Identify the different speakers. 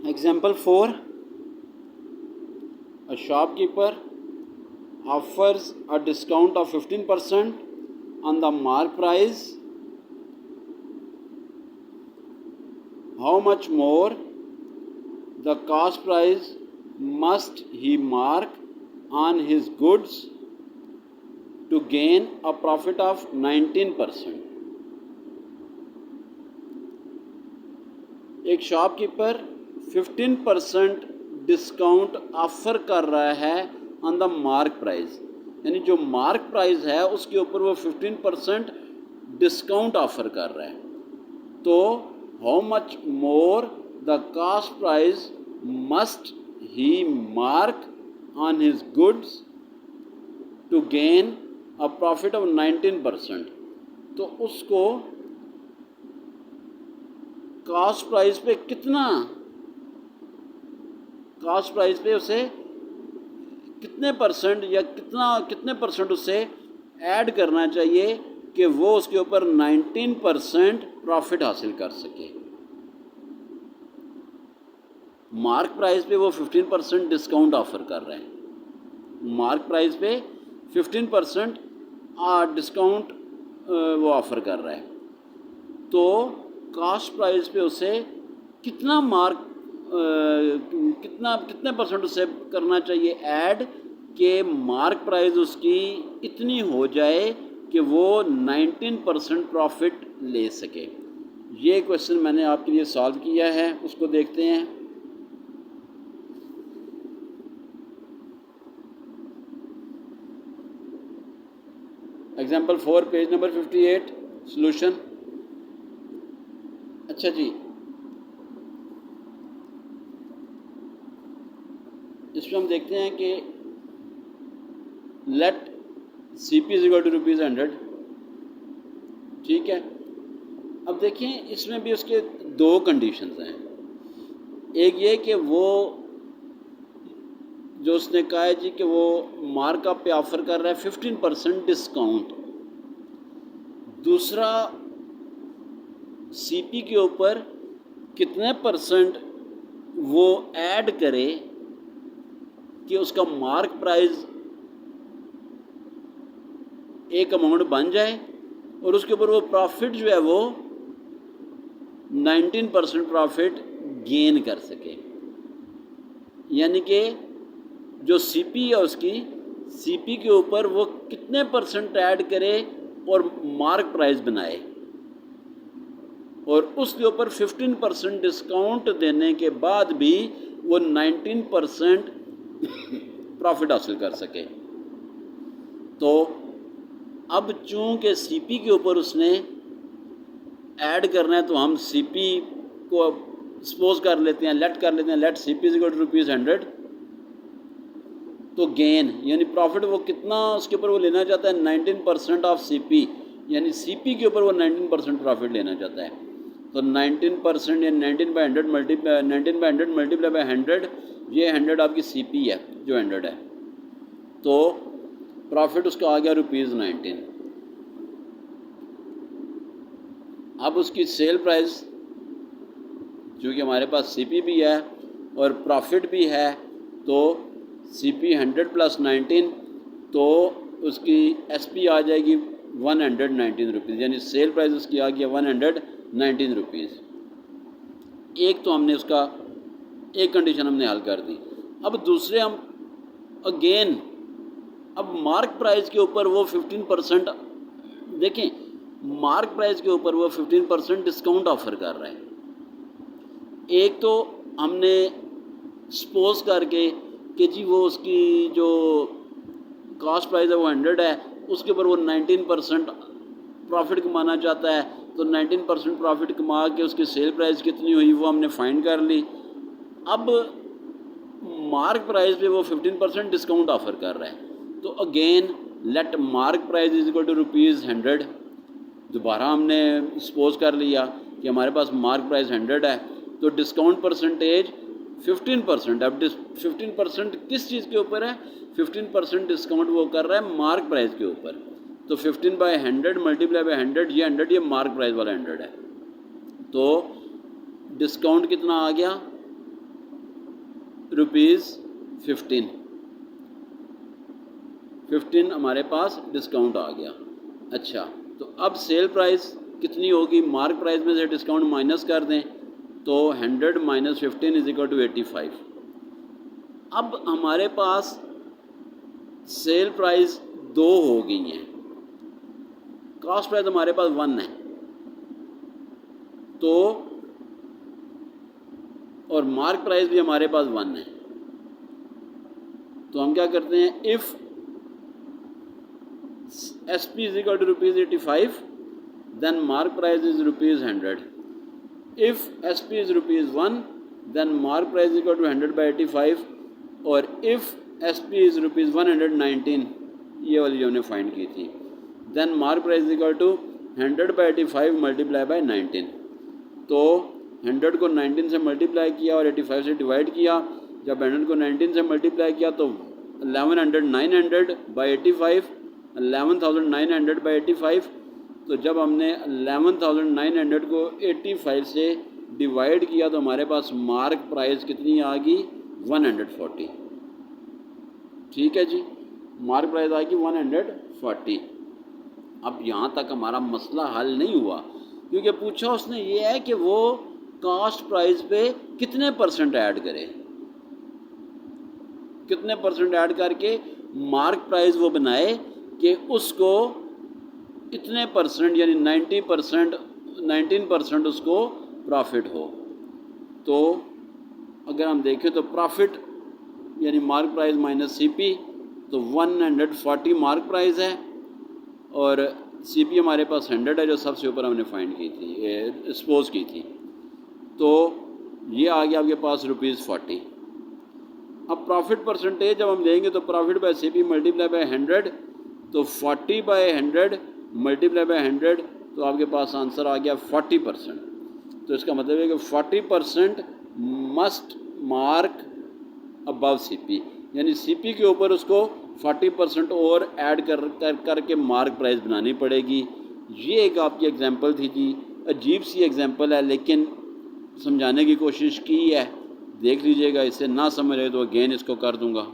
Speaker 1: Example 4. A shopkeeper offers a discount of 15% on the mark price. How much more the cost price must he mark on his goods to gain a profit of 19%? एक shopkeeper 15% discount offer कर रहा है on the mark price, यानी जो mark price है उसके ऊपर वो 15% डिस्काउंट ऑफ़र कर रहा है. तो how much more the cost price must he mark on his goods to gain a profit of 19%. तो उसको कॉस्ट प्राइस पे कॉस्ट प्राइस पे उसे कितने परसेंट या कितने परसेंट उसे ऐड करना चाहिए कि वो उसके ऊपर 19% प्रॉफिट हासिल कर सके. मार्क प्राइस पे वो 15% डिस्काउंट ऑफ़र कर रहे हैं. मार्क प्राइस पे 15% डिस्काउंट वो ऑफ़र कर रहा है. तो कॉस्ट प्राइस पे उसे कितने परसेंट उसे करना चाहिए ऐड कि मार्क प्राइस उसकी इतनी हो जाए कि वो 19% प्रॉफिट ले सके. ये क्वेश्चन मैंने आपके लिए सॉल्व किया है, उसको देखते हैं. Example 4 page number 58 solution. अच्छा जी, इसमें हम देखते हैं कि let CP is equal to ₹100. ठीक है. अब देखिए इसमें भी उसके दो कंडीशंस हैं. एक ये कि वो जो उसने कहा है जी कि वो मार्कअप पे ऑफ़र कर रहा है 15% डिस्काउंट. दूसरा CP के ऊपर कितने परसेंट वो ऐड करे कि उसका मार्क प्राइस एक अमाउंट बन जाए और उसके ऊपर वो प्रॉफिट जो है वो 19% प्रॉफिट गेन कर सके. यानी कि जो CP है उसकी CP के ऊपर वो कितने परसेंट ऐड करे और मार्क प्राइस बनाए और उसके ऊपर 15% डिस्काउंट देने के बाद भी वो 19% प्रॉफिट हासिल कर सके. तो अब चूँकि CP के ऊपर उसने ऐड करना है तो हम CP को सपोज कर लेते हैं, let CP is equal to ₹100. तो गेन यानी प्रॉफिट वो कितना उसके ऊपर वो लेना चाहता है 19% ऑफ CP, यानी CP के ऊपर वो 19% प्रॉफिट लेना चाहता है. तो 19% या 19/100 मल्टीप्लाई बाई 100, ये 100 आपकी CP है जो 100 है. तो प्रॉफिट उसका आ गया ₹19. अब उसकी सेल प्राइस चूँकि हमारे पास CP भी है और प्रॉफिट भी है तो CP 100 + 19, तो उसकी SP आ जाएगी ₹119, यानी सेल प्राइस उसकी आ गया ₹119. एक तो हमने उसका एक कंडीशन हमने हल कर दी. अब दूसरे हम अगेन अब मार्क प्राइस के ऊपर वो 15% देखें, मार्क प्राइस के ऊपर वो 15% डिस्काउंट ऑफ़र कर रहा है. एक तो हमने सपोज करके कि जी वो उसकी जो कॉस्ट प्राइस है वो 100 है, उसके ऊपर वो 19% प्रॉफिट कमाना चाहता है. तो 19% प्रॉफिट कमा के उसकी सेल प्राइस कितनी हुई वो हमने फाइंड कर ली. अब मार्क प्राइस पे वो 15% डिस्काउंट ऑफ़र कर रहा है. तो again let mark price is equal to ₹100. दोबारा हमने सपोज कर लिया कि हमारे पास मार्क प्राइस 100 है तो डिस्काउंट परसेंटेज 15%. अब 15% किस चीज़ के ऊपर है? 15% डिस्काउंट वो कर रहा है मार्क प्राइस के ऊपर. तो 15/100 मल्टीप्लाई बाई 100, ये 100 ये मार्क प्राइस वाला 100 है. तो डिस्काउंट कितना आ गया ₹15 हमारे पास डिस्काउंट आ गया। अच्छा, तो अब सेल प्राइस कितनी होगी? मार्क प्राइस में से डिस्काउंट माइनस कर दें तो 100 - 15 = 85। अब हमारे पास सेल प्राइस 2 हो गई हैं, कॉस्ट प्राइस हमारे पास 1 है, तो और मार्क प्राइस भी हमारे पास 1 है। तो हम क्या करते हैं, if SP = ₹85, then mark price is ₹100. If SP is ₹1, then mark price = 100/85, और if SP is ₹119, ये वाली जो हमने फाइंड की थी, then mark price = 100/85 × 19। तो 100 को 19 से मल्टीप्लाई किया और 85 से डिवाइड किया। जब 100 को 19 से मल्टीप्लाई किया तो 1100/85 11,900/85। तो जब हमने 11,900 को 85 से डिवाइड किया तो हमारे पास मार्क प्राइस कितनी आ गई? 140। ठीक है जी, मार्क प्राइस आ गई 140। अब यहाँ तक हमारा मसला हल नहीं हुआ, क्योंकि पूछा उसने ये है कि वो कॉस्ट प्राइस पे कितने % ऐड करे, कितने % ऐड करके मार्क प्राइस वो बनाए कि उसको इतने % यानी 19% उसको प्रॉफिट हो। तो अगर हम देखें तो प्रॉफिट यानी मार्क प्राइस माइनस CP, तो 140 मार्क प्राइस है और CP हमारे पास 100 है, जो सबसे ऊपर हमने फाइंड की थी, सपोज की थी। तो ये आ गया आपके पास ₹40। अब प्रॉफिट परसेंटेज जब हम देंगे तो प्रॉफिट बाय CP × 100, तो 40/100 × 100, तो आपके पास आंसर आ गया 40%। तो इसका मतलब है कि 40% मस्ट मार्क अबव CP, यानी CP के ऊपर उसको 40% और ऐड करके मार्क प्राइस बनानी पड़ेगी। ये एक आपकी एग्जांपल थी जी, अजीब सी एग्जांपल है, लेकिन समझाने की कोशिश की है। देख लीजिएगा, इससे ना समझ आए तो अगेन इसको कर दूंगा।